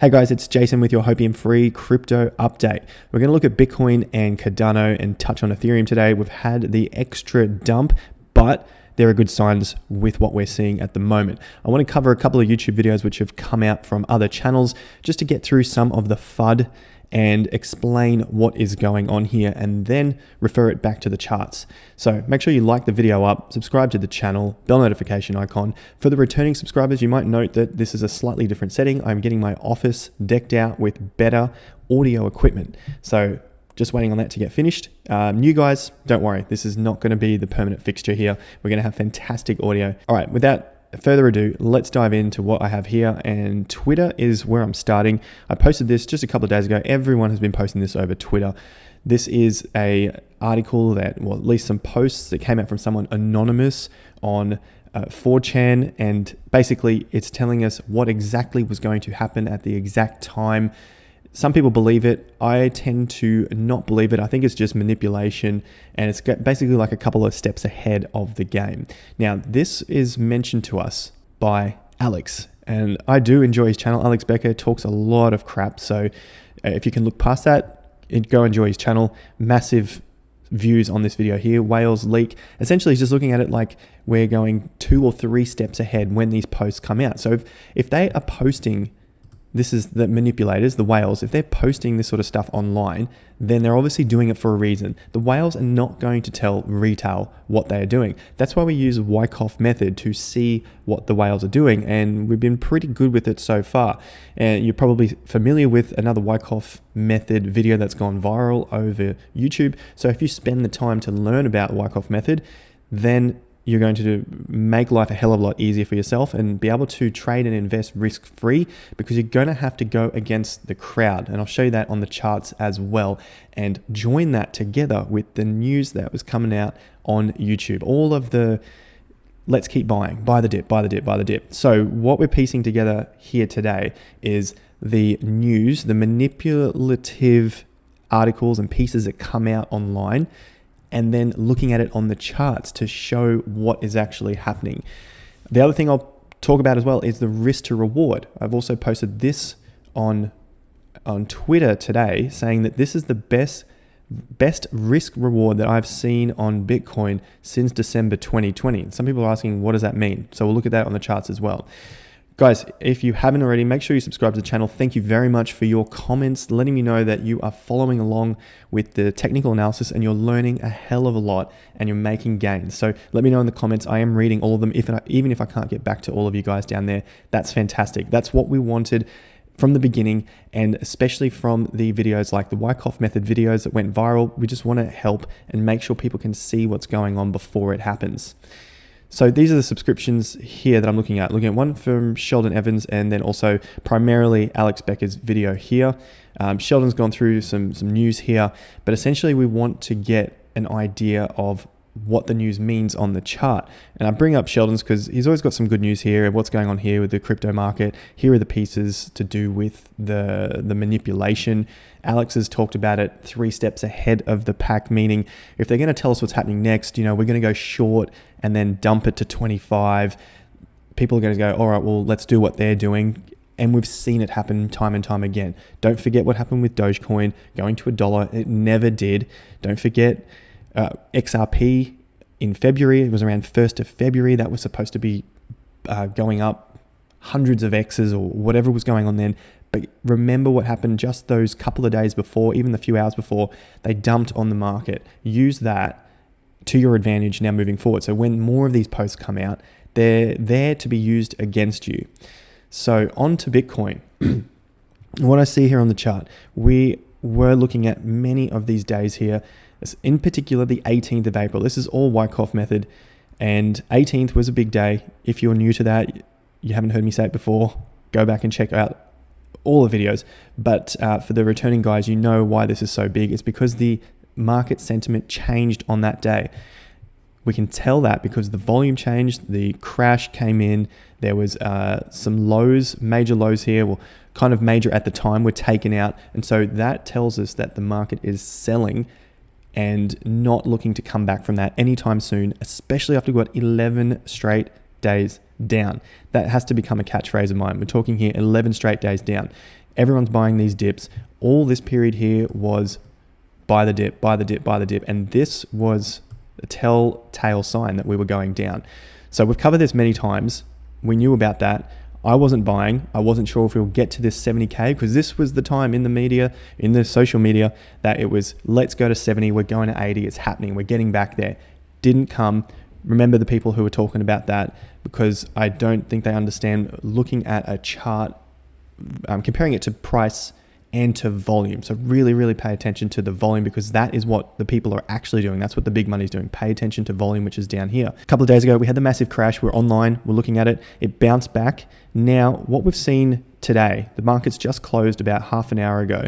Hey guys, it's Jason with your Hopium free crypto update. We're going to look at Bitcoin and Cardano and touch on Ethereum today. We've had the extra dump, but there are good signs with what we're seeing at the moment. I want to cover a couple of YouTube videos which have come out from other channels just to get through some of the FUD and explain what is going on here and then refer it back to the charts. So make sure you like the video up, subscribe to the channel, bell notification icon. For the returning subscribers, you might note that this is a slightly different setting. I'm getting my office decked out with better audio equipment. So just waiting on that to get finished. New guys, don't worry. This is not going to be the permanent fixture here. We're going to have fantastic audio. All right, without further ado, let's dive into what I have here, and Twitter is where I'm starting. I posted this just a couple of days ago. Everyone has been posting this over Twitter. This is a article that, well, at least some posts that came out from someone anonymous on 4chan, and basically it's telling us what exactly was going to happen at the exact time. Some people believe it. I tend to not believe it. I think it's just manipulation, and it's basically like a couple of steps ahead of the game. Now, this is mentioned to us by Alex, and I do enjoy his channel. Alex Becker talks a lot of crap, so if you can look past that, go enjoy his channel. Massive views on this video here. Whales leak. Essentially, he's just looking at it like we're going 2 or 3 steps ahead when these posts come out. So if they are posting, this is the manipulators, the whales, if they're posting this sort of stuff online, then they're obviously doing it for a reason. The whales are not going to tell retail what they are doing. That's why we use Wyckoff method to see what the whales are doing, and we've been pretty good with it so far. And you're probably familiar with another Wyckoff method video that's gone viral over YouTube. So if you spend the time to learn about Wyckoff method, then you're going to make life a hell of a lot easier for yourself and be able to trade and invest risk-free, because you're going to have to go against the crowd. And I'll show you that on the charts as well, and join that together with the news that was coming out on YouTube. All of the let's keep buying, buy the dip, buy the dip, buy the dip. So what we're piecing together here today is the news, the manipulative articles and pieces that come out online, and then looking at it on the charts to show what is actually happening. The other thing I'll talk about as well is the risk to reward. I've also posted this on Twitter today, saying that this is the best risk reward that I've seen on Bitcoin since December 2020. Some people are asking, what does that mean? So we'll look at that on the charts as well. Guys, if you haven't already, make sure you subscribe to the channel. Thank you very much for your comments, letting me know that you are following along with the technical analysis and you're learning a hell of a lot and you're making gains. So let me know in the comments. I am reading all of them. Even if I can't get back to all of you guys down there, that's fantastic. That's what we wanted from the beginning, and especially from the videos like the Wyckoff method videos that went viral. We just want to help and make sure people can see what's going on before it happens. So these are the subscriptions here that I'm looking at. Looking at one from Sheldon Evans, and then also primarily Alex Becker's video here. Sheldon's gone through some news here, but essentially we want to get an idea of what the news means on the chart. And I bring up Sheldon's because he's always got some good news here, what's going on here with the crypto market. Here are the pieces to do with the manipulation. Alex has talked about it 3 steps ahead of the pack, meaning if they're going to tell us what's happening next, we're going to go short and then dump it to 25. People are going to go, all right, well, let's do what they're doing. And we've seen it happen time and time again. Don't forget what happened with Dogecoin going to $1. It never did. Don't forget XRP in February. It was around 1st of February. That was supposed to be going up hundreds of X's or whatever was going on then. But remember what happened just those couple of days before, even the few hours before, they dumped on the market. Use that to your advantage now moving forward. So when more of these posts come out, they're there to be used against you. So on to Bitcoin. What I see here on the chart, we were looking at many of these days here, in particular the 18th of April. This is all Wyckoff method, and 18th was a big day. If you're new to that, you haven't heard me say it before, go back and check out all the videos. But for the returning guys, you know why this is so big. It's because the market sentiment changed on that day. We can tell that because the volume changed, the crash came in, there was some lows, major lows here, well, kind of major at the time, were taken out. And so that tells us that the market is selling and not looking to come back from that anytime soon, especially after we've got 11 straight days down. That has to become a catchphrase of mine. We're talking here 11 straight days down. Everyone's buying these dips. All this period here was buy the dip, buy the dip, buy the dip. And this was a telltale sign that we were going down. So we've covered this many times. We knew about that. I wasn't buying. I wasn't sure if we'll get to this 70K because this was the time in the media, in the social media, that it was, let's go to 70. We're going to 80. It's happening. We're getting back there. Didn't come. Remember the people who were talking about that, because I don't think they understand looking at a chart, comparing it to price and to volume. So really, really pay attention to the volume, because that is what the people are actually doing. That's what the big money is doing. Pay attention to volume, which is down here. A couple of days ago, we had the massive crash. We're online. We're looking at it. It bounced back. Now, what we've seen today, the market's just closed about half an hour ago.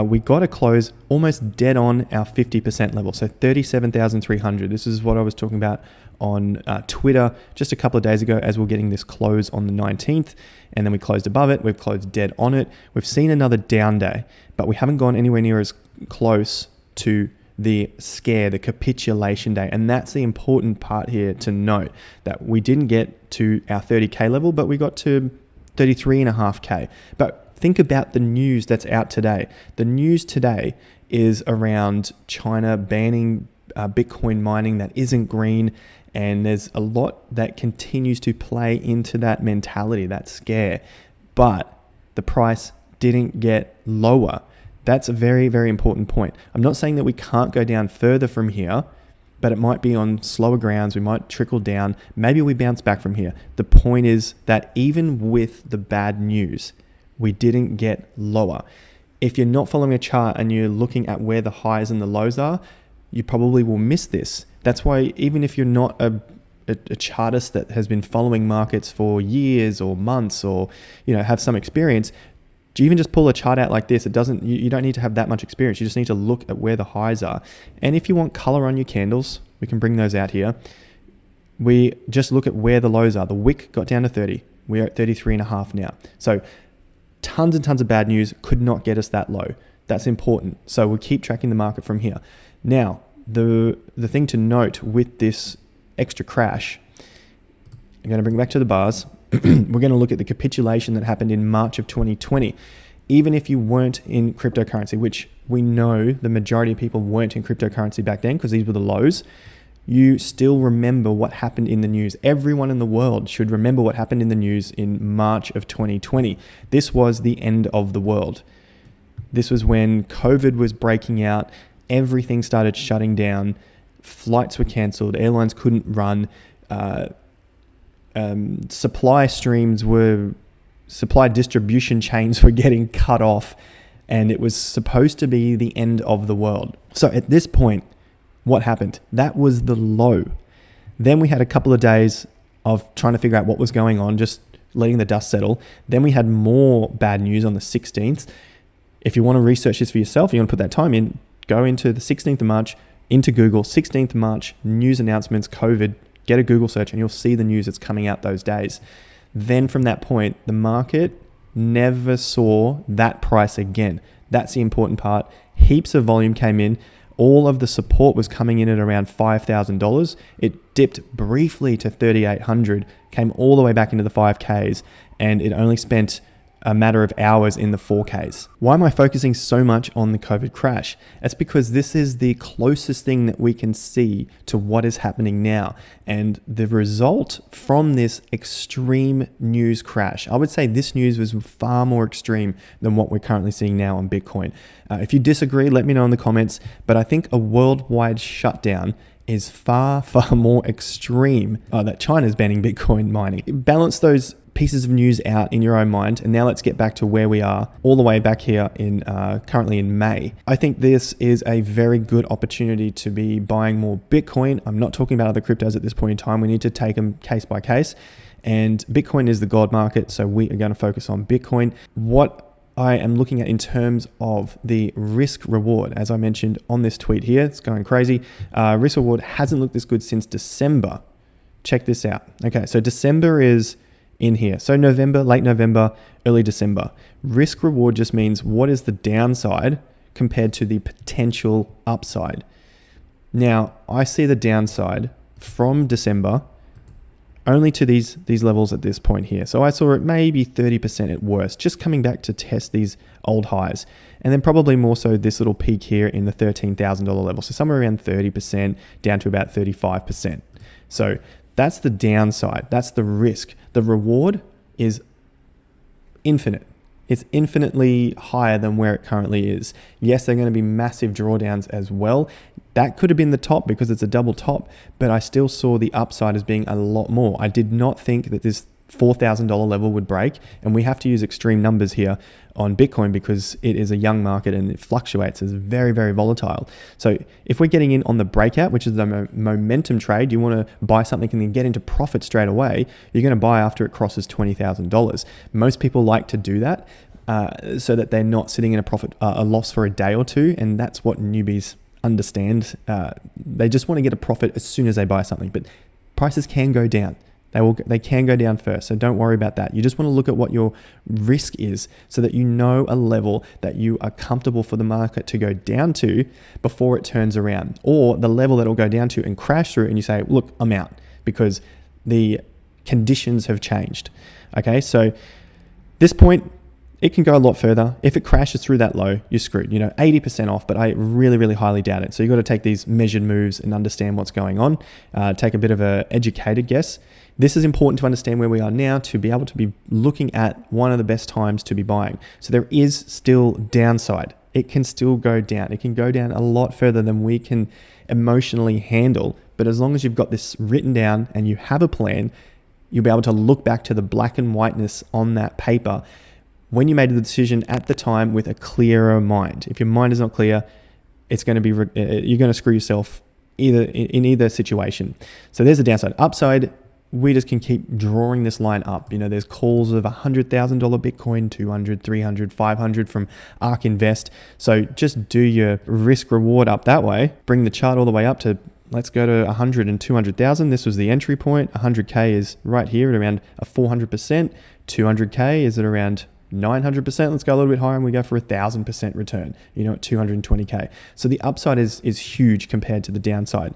We got a close almost dead on our 50% level. So 37,300. This is what I was talking about on Twitter just a couple of days ago as we're getting this close on the 19th. And then we closed above it. We've closed dead on it. We've seen another down day, but we haven't gone anywhere near as close to the scare, the capitulation day. And that's the important part here to note, that we didn't get to our 30K level, but we got to 33.5K. But think about the news that's out today. The news today is around China banning Bitcoin mining that isn't green. And there's a lot that continues to play into that mentality, that scare. But the price didn't get lower. That's a very, very important point. I'm not saying that we can't go down further from here, but it might be on slower grounds. We might trickle down. Maybe we bounce back from here. The point is that even with the bad news, we didn't get lower. If you're not following a chart and you're looking at where the highs and the lows are, you probably will miss this. That's why even if you're not a chartist that has been following markets for years or months, or have some experience, even just pull a chart out like this. It doesn't. You don't need to have that much experience. You just need to look at where the highs are. And if you want color on your candles, we can bring those out here. We just look at where the lows are. The wick got down to 30. We're at 33.5 now. So tons and tons of bad news could not get us that low. That's important. So we'll keep tracking the market from here. Now, the thing to note with this extra crash, I'm going to bring it back to the bars. We're going to look at the capitulation that happened in March of 2020. Even if you weren't in cryptocurrency, which we know the majority of people weren't in cryptocurrency back then because these were the lows, you still remember what happened in the news. Everyone in the world should remember what happened in the news in March of 2020. This was the end of the world. This was when COVID was breaking out. Everything started shutting down. Flights were cancelled. Airlines couldn't run. Supply distribution chains were getting cut off, and it was supposed to be the end of the world. So at this point, what happened? That was the low. Then we had a couple of days of trying to figure out what was going on, just letting the dust settle. Then we had more bad news on the 16th. If you want to research this for yourself, you want to put that time in, go into the 16th of March, into Google, 16th March, news announcements, COVID, get a Google search and you'll see the news that's coming out those days. Then from that point, the market never saw that price again. That's the important part. Heaps of volume came in. All of the support was coming in at around $5,000. It dipped briefly to 3,800, came all the way back into the 5Ks, and it only spent a matter of hours in the 4Ks. Why am I focusing so much on the COVID crash? That's because this is the closest thing that we can see to what is happening now. And the result from this extreme news crash, I would say this news was far more extreme than what we're currently seeing now on Bitcoin. If you disagree, let me know in the comments, but I think a worldwide shutdown is far, far more extreme that China's banning Bitcoin mining. Balance those pieces of news out in your own mind. And now let's get back to where we are all the way back here in currently in May. I think this is a very good opportunity to be buying more Bitcoin. I'm not talking about other cryptos at this point in time. We need to take them case by case. And Bitcoin is the gold market. So we are going to focus on Bitcoin. What I am looking at in terms of the risk reward, as I mentioned on this tweet here, it's going crazy. Risk reward hasn't looked this good since December. Check this out. Okay, so December is in here. So November, late November, early December. Risk reward just means what is the downside compared to the potential upside. Now, I see the downside from December only to these levels at this point here. So I saw it maybe 30% at worst, just coming back to test these old highs. And then probably more so this little peak here in the $13,000 level. So somewhere around 30% down to about 35%. So that's the downside. That's the risk. The reward is infinite. It's infinitely higher than where it currently is. Yes, they're going to be massive drawdowns as well. That could have been the top because it's a double top, but I still saw the upside as being a lot more. I did not think that this $4,000 level would break, and we have to use extreme numbers here on Bitcoin because it is a young market and it fluctuates. It's very, very volatile. So if we're getting in on the breakout, which is the momentum trade, you want to buy something and then get into profit straight away, you're going to buy after it crosses $20,000. Most people like to do that so that they're not sitting in a loss for a day or two, and that's what newbies understand. They just want to get a profit as soon as they buy something, but prices can go down. They can go down first, so don't worry about that. You just want to look at what your risk is so that you know a level that you are comfortable for the market to go down to before it turns around, or the level that it'll go down to and crash through and you say, look, I'm out because the conditions have changed. Okay, so this point, it can go a lot further. If it crashes through that low, you're screwed. 80% off, but I really, really highly doubt it. So you've got to take these measured moves and understand what's going on. Take a bit of an educated guess. This is important to understand where we are now to be able to be looking at one of the best times to be buying. So there is still downside. It can still go down. It can go down a lot further than we can emotionally handle. But as long as you've got this written down and you have a plan, you'll be able to look back to the black and whiteness on that paper when you made the decision at the time with a clearer mind. If your mind is not clear, it's going to be you're going to screw yourself in either situation. So there's the downside. Upside, we just can keep drawing this line up. There's calls of $100,000 Bitcoin, 200, 300, 500 from ARK Invest. So just do your risk reward up that way. Bring the chart all the way up to, let's go to 100 and 200,000. This was the entry point. 100K is right here at around a 400%. 200K is at around 900%. Let's go a little bit higher and we go for 1,000% return, at 220K. So the upside is huge compared to the downside.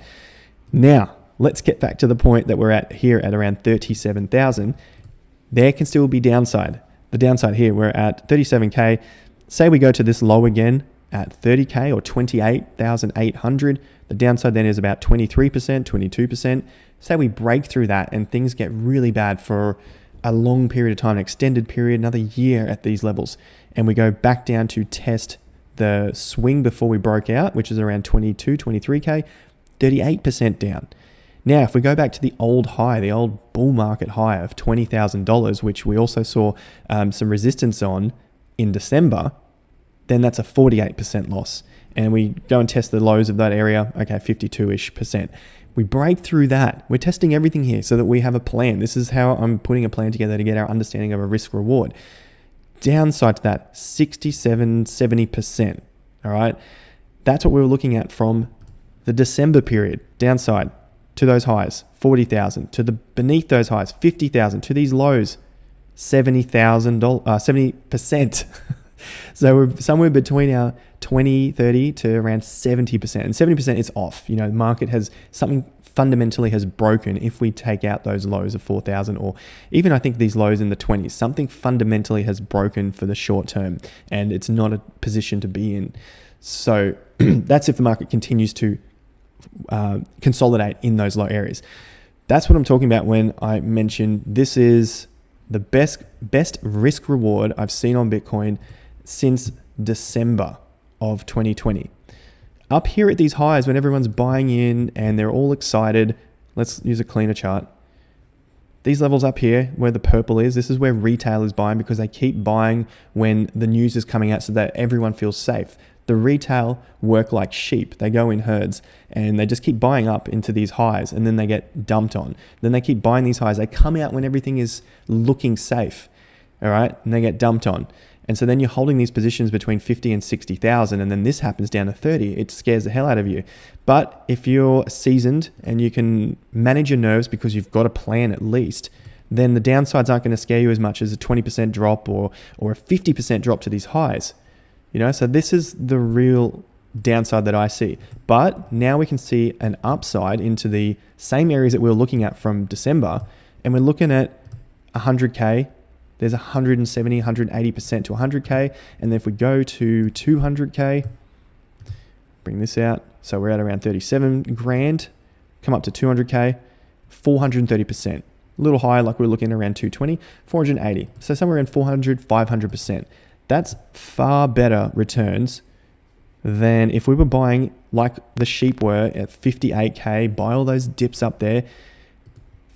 Now, let's get back to the point that we're at here at around 37,000. There can still be downside. The downside here, we're at 37K. Say we go to this low again at 30K or 28,800. The downside then is about 23%, 22%. Say we break through that and things get really bad for a long period of time, an extended period, another year at these levels, and we go back down to test the swing before we broke out, which is around 22, 23K, 38% down. Now, if we go back to the old high, the old bull market high of $20,000, which we also saw some resistance on in December, then that's a 48% loss. And we go and test the lows of that area, okay, 52-ish%. We break through that. We're testing everything here so that we have a plan. This is how I'm putting a plan together to get our understanding of a risk reward. Downside to that, 67, 70%. All right. That's what we were looking at from the December period. Downside to those highs, 40,000. To the beneath those highs, 50,000. To these lows, $70,000, 70%. So we're somewhere between our 20, 30 to around 70%. And 70% is off. The market has something fundamentally has broken if we take out those lows of 4,000 or even I think these lows in the 20s. Something fundamentally has broken for the short term and it's not a position to be in. So that's if the market continues to consolidate in those low areas. That's what I'm talking about when I mention this is the best risk reward I've seen on Bitcoin since December of 2020. Up here at these highs when everyone's buying in and they're all excited, let's use a cleaner chart. These levels up here where the purple is, this is where retail is buying because they keep buying when the news is coming out so that everyone feels safe. The retail work like sheep. They go in herds and they just keep buying up into these highs and then they get dumped on. Then they keep buying these highs. They come out when everything is looking safe, all right? And they get dumped on. And so then you're holding these positions between 50 and 60,000 and then this happens down to 30. It scares the hell out of you. But if you're seasoned and you can manage your nerves because you've got a plan at least, then the downsides aren't going to scare you as much as a 20% drop or a 50% drop to these highs. So this is the real downside that I see. But now we can see an upside into the same areas that we were looking at from December. and we're looking at 100K, there's 170, 180% to 100K. And then if we go to 200K, bring this out. So we're at around 37 grand, come up to 200K, 430%. A little higher, like we're looking around 220, 480. So somewhere around 400, 500%. That's far better returns than if we were buying like the sheep were at 58K, buy all those dips up there.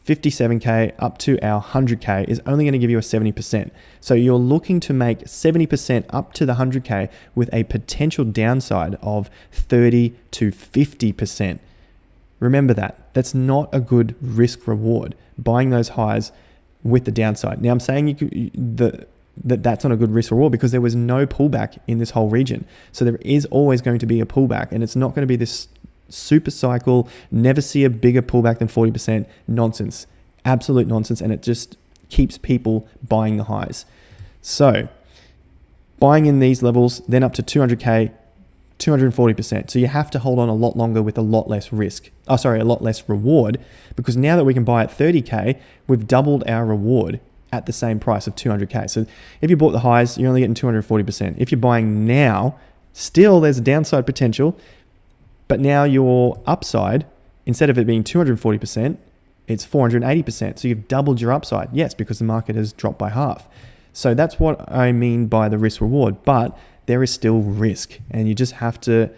57K up to our 100K is only going to give you a 70%. So you're looking to make 70% up to the 100K with a potential downside of 30 to 50%. Remember that. That's not a good risk reward, buying those highs with the downside. Now I'm saying that's not a good risk reward because there was no pullback in this whole region. So there is always going to be a pullback, and it's not going to be this super cycle, never see a bigger pullback than 40%. Nonsense. Absolute nonsense. And it just keeps people buying the highs. So buying in these levels, then up to 200K, 240%. So you have to hold on a lot longer with a lot less risk. A lot less reward, because now that we can buy at 30K, we've doubled our reward at the same price of 200K. So if you bought the highs, you're only getting 240%. If you're buying now, still there's a downside potential, but now your upside, instead of it being 240%, it's 480%. So you've doubled your upside. Yes, because the market has dropped by half. So that's what I mean by the risk reward, but there is still risk, and you just have to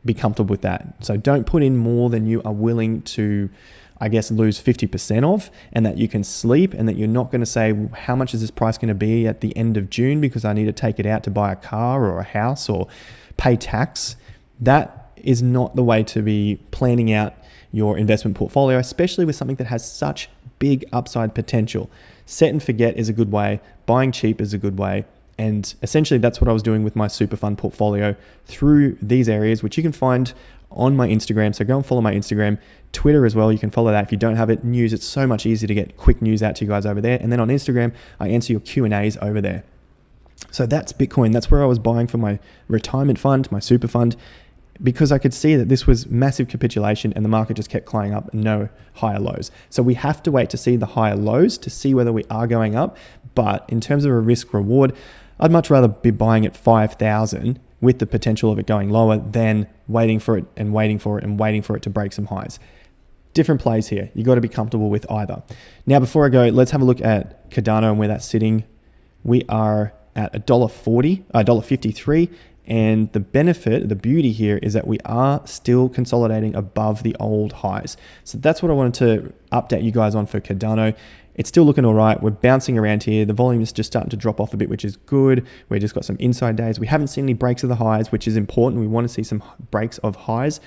be comfortable with that. So don't put in more than you are willing to, I guess, lose 50% of, and that you can sleep, and that you're not going to say, how much is this price going to be at the end of June because I need to take it out to buy a car or a house or pay tax. That is not the way to be planning out your investment portfolio, especially with something that has such big upside potential. Set and forget is a good way. Buying cheap is a good way. And essentially that's what I was doing with my super fund portfolio through these areas, which you can find on my Instagram. So go and follow my Instagram, Twitter as well. You can follow that if you don't have it. News, it's so much easier to get quick news out to you guys over there. And then on Instagram, I answer your Q&As over there. So that's Bitcoin. That's where I was buying for my retirement fund, my super fund, because I could see that this was massive capitulation and the market just kept climbing up and no higher lows. So we have to wait to see the higher lows to see whether we are going up. But in terms of a risk reward, I'd much rather be buying at 5,000 with the potential of it going lower than waiting for it and waiting for it and waiting for it to break some highs. Different plays here. You got to be comfortable with either. Now, before I go, let's have a look at Cardano and where that's sitting. We are at $1.53. And the benefit, the beauty here is that we are still consolidating above the old highs. So that's what I wanted to update you guys on for Cardano. It's still looking all right. We're bouncing around here. The volume is just starting to drop off a bit, which is good. We've just got some inside days. We haven't seen any breaks of the highs, which is important. We want to see some breaks of highs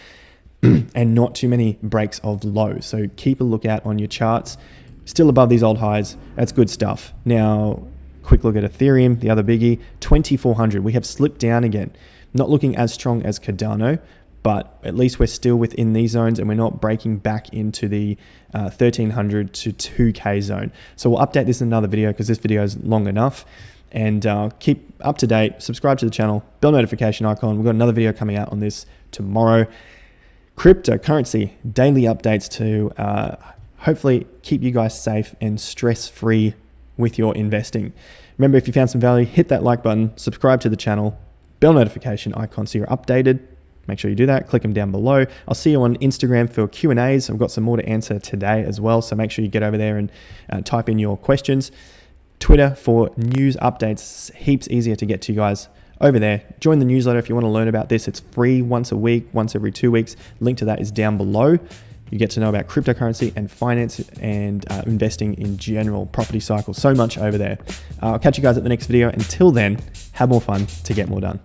and not too many breaks of lows. So keep a lookout on your charts. Still above these old highs. That's good stuff. Now, quick look at Ethereum, the other biggie, 2,400. We have slipped down again. Not looking as strong as Cardano, but at least we're still within these zones and we're not breaking back into the 1,300 to 2K zone. So we'll update this in another video because this video is long enough. And keep up to date, subscribe to the channel, bell notification icon. We've got another video coming out on this tomorrow. Cryptocurrency, daily updates to hopefully keep you guys safe and stress-free with your investing. Remember, if you found some value, hit that like button, subscribe to the channel, bell notification icon so you're updated. Make sure you do that. Click them down below. I'll see you on Instagram for Q&As. I've got some more to answer today as well, so make sure you get over there and type in your questions. Twitter for news updates, heaps easier to get to you guys over there. Join the newsletter if you want to learn about this. It's free once a week, once every 2 weeks. Link to that is down below. You get to know about cryptocurrency and finance and investing in general, property cycle, so much over there. I'll catch you guys at the next video. Until then, have more fun to get more done.